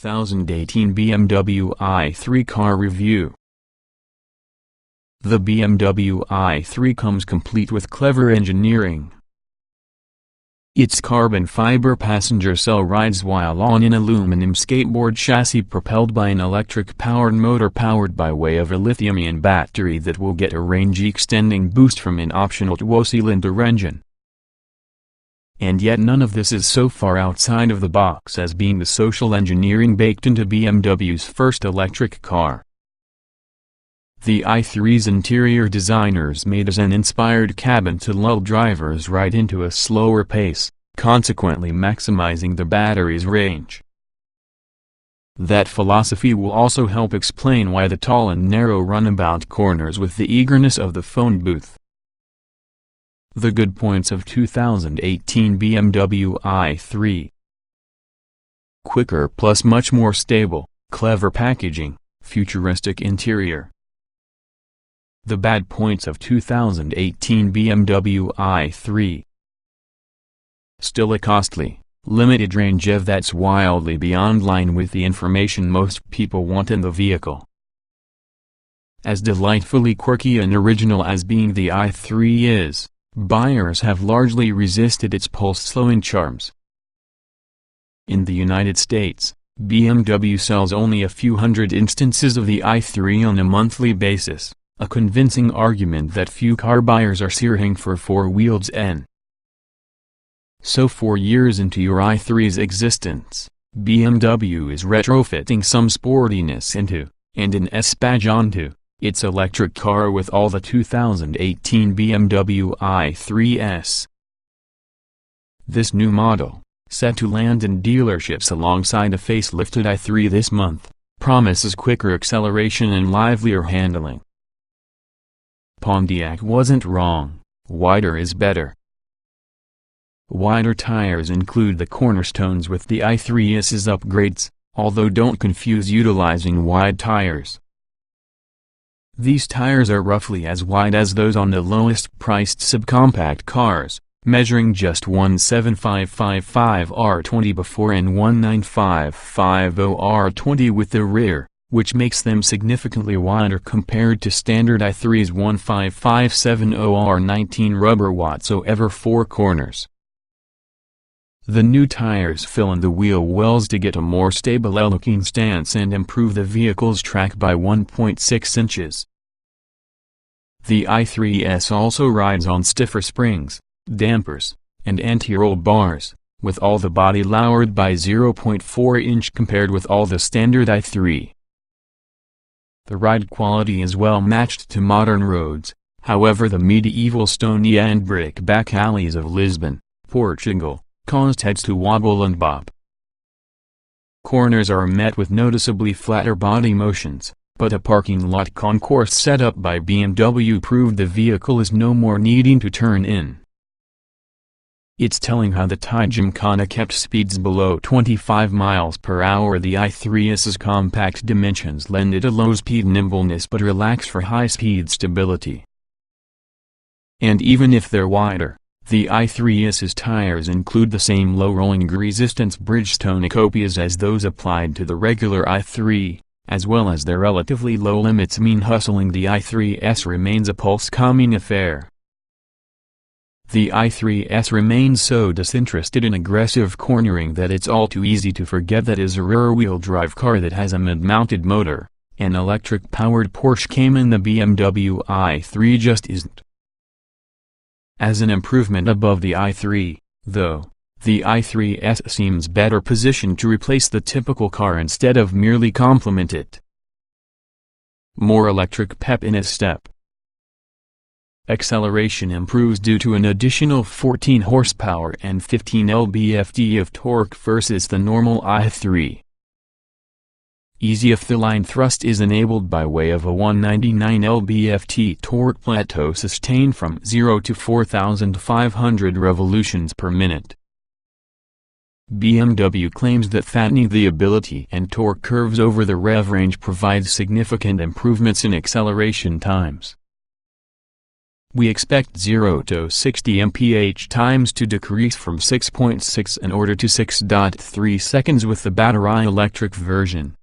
2018 BMW i3 car review. The BMW i3 comes complete with clever engineering. Its carbon fiber passenger cell rides while on an aluminum skateboard chassis propelled by an electric-powered motor powered by way of a lithium-ion battery that will get a range-extending boost from an optional dual-cylinder engine. And yet none of this is so far outside of the box as being the social engineering baked into BMW's first electric car. The i3's interior designers made as an inspired cabin to lull drivers right into a slower pace, consequently maximizing the battery's range. That philosophy will also help explain why the tall and narrow runabout corners with the eagerness of the phone booth. The good points of 2018 BMW i3: quicker plus much more stable, clever packaging, futuristic interior. The bad points of 2018 BMW i3: still a costly, limited range that's wildly beyond line with the information most people want in the vehicle. As delightfully quirky and original as being the i3 is, buyers have largely resisted its pulse-slowing charms. In the United States, BMW sells only a few hundred instances of the i3 on a monthly basis, a convincing argument that few car buyers are searching for four-wheels N. So 4 years into your i3's existence, BMW is retrofitting some sportiness into, and an S-badge onto, its electric car with all the 2018 BMW i3s. This new model, set to land in dealerships alongside a facelifted i3 this month, promises quicker acceleration and livelier handling. Pontiac wasn't wrong, wider is better. Wider tires include the cornerstones with the i3's upgrades, although don't confuse utilizing wide tires. These tires are roughly as wide as those on the lowest-priced subcompact cars, measuring just 17555 R20 before and 19550 R20 with the rear, which makes them significantly wider compared to standard i3's 15570 R19 rubber whatsoever four corners. The new tires fill in the wheel wells to get a more stable-looking stance and improve the vehicle's track by 1.6 inches. The i3s also rides on stiffer springs, dampers, and anti-roll bars, with all the body lowered by 0.4 inch compared with all the standard i3. The ride quality is well matched to modern roads, however the medieval stony and brick back alleys of Lisbon, Portugal, caused heads to wobble and bop. Corners are met with noticeably flatter body motions, but a parking lot concourse set up by BMW proved the vehicle is no more needing to turn in. It's telling how the Thai Gymkhana kept speeds below 25 miles per hour. The i3's compact dimensions lend it a low-speed nimbleness but relax for high-speed stability. And even if they're wider, the i3's tires include the same low rolling resistance Bridgestone copias as those applied to the regular i3, as well as their relatively low limits mean hustling the i3s remains a pulse-calming affair. The i3s remains so disinterested in aggressive cornering that it's all too easy to forget that is a rear-wheel drive car that has a mid-mounted motor. An electric-powered Porsche Cayman. The BMW i3 just isn't. As an improvement above the i3, though, the i3s seems better positioned to replace the typical car instead of merely complement it. More electric pep in its step. Acceleration improves due to an additional 14 horsepower and 15 lb-ft of torque versus the normal i3. Easy off-the-line thrust is enabled by way of a 199 lb-ft torque plateau sustained from 0 to 4,500 revolutions per minute. BMW claims that fattening the ability and torque curves over the rev range provides significant improvements in acceleration times. We expect 0 to 60 mph times to decrease from 6.6 in order to 6.3 seconds with the battery electric version.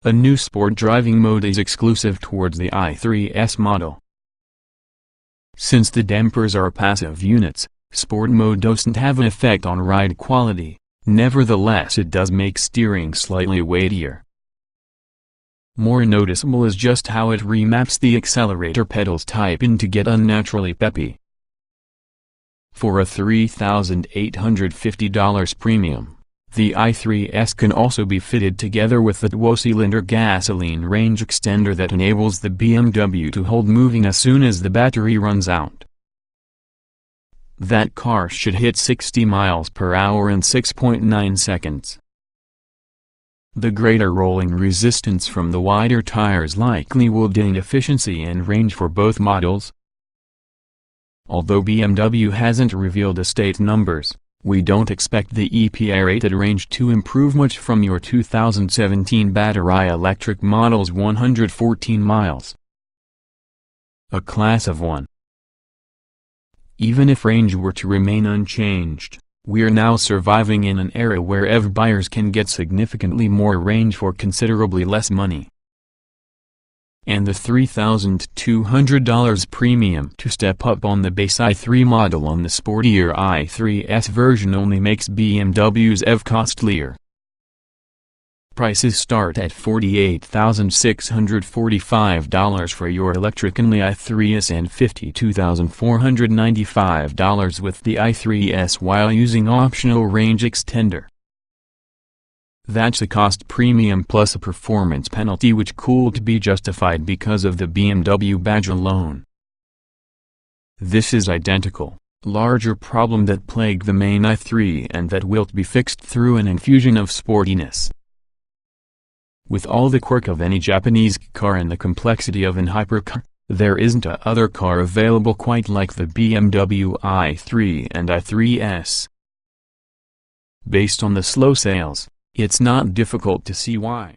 A new sport driving mode is exclusive towards the i3s model. Since the dampers are passive units, sport mode doesn't have an effect on ride quality, nevertheless it does make steering slightly weightier. More noticeable is just how it remaps the accelerator pedals type in to get unnaturally peppy. For a $3,850 premium, the i3s can also be fitted together with the dual-cylinder gasoline range extender that enables the BMW to hold moving as soon as the battery runs out. That car should hit 60 miles per hour in 6.9 seconds. The greater rolling resistance from the wider tires likely will gain efficiency and range for both models. Although BMW hasn't revealed estate numbers, we don't expect the EPA-rated range to improve much from your 2017 battery electric model's 114 miles. A class of 1. Even if range were to remain unchanged, we're now surviving in an era where EV buyers can get significantly more range for considerably less money. And the $3,200 premium to step up on the base i3 model on the sportier i3s version only makes BMW's EV costlier. Prices start at $48,645 for your electric-only i3s and $52,495 with the i3s while using optional range extender. That's a cost premium plus a performance penalty which could be justified because of the BMW badge alone. This is identical, larger problem that plagued the main i3 and that will be fixed through an infusion of sportiness. With all the quirk of any Japanese car and the complexity of an hypercar, there isn't a other car available quite like the BMW i3 and i3s. Based on the slow sales, it's not difficult to see why.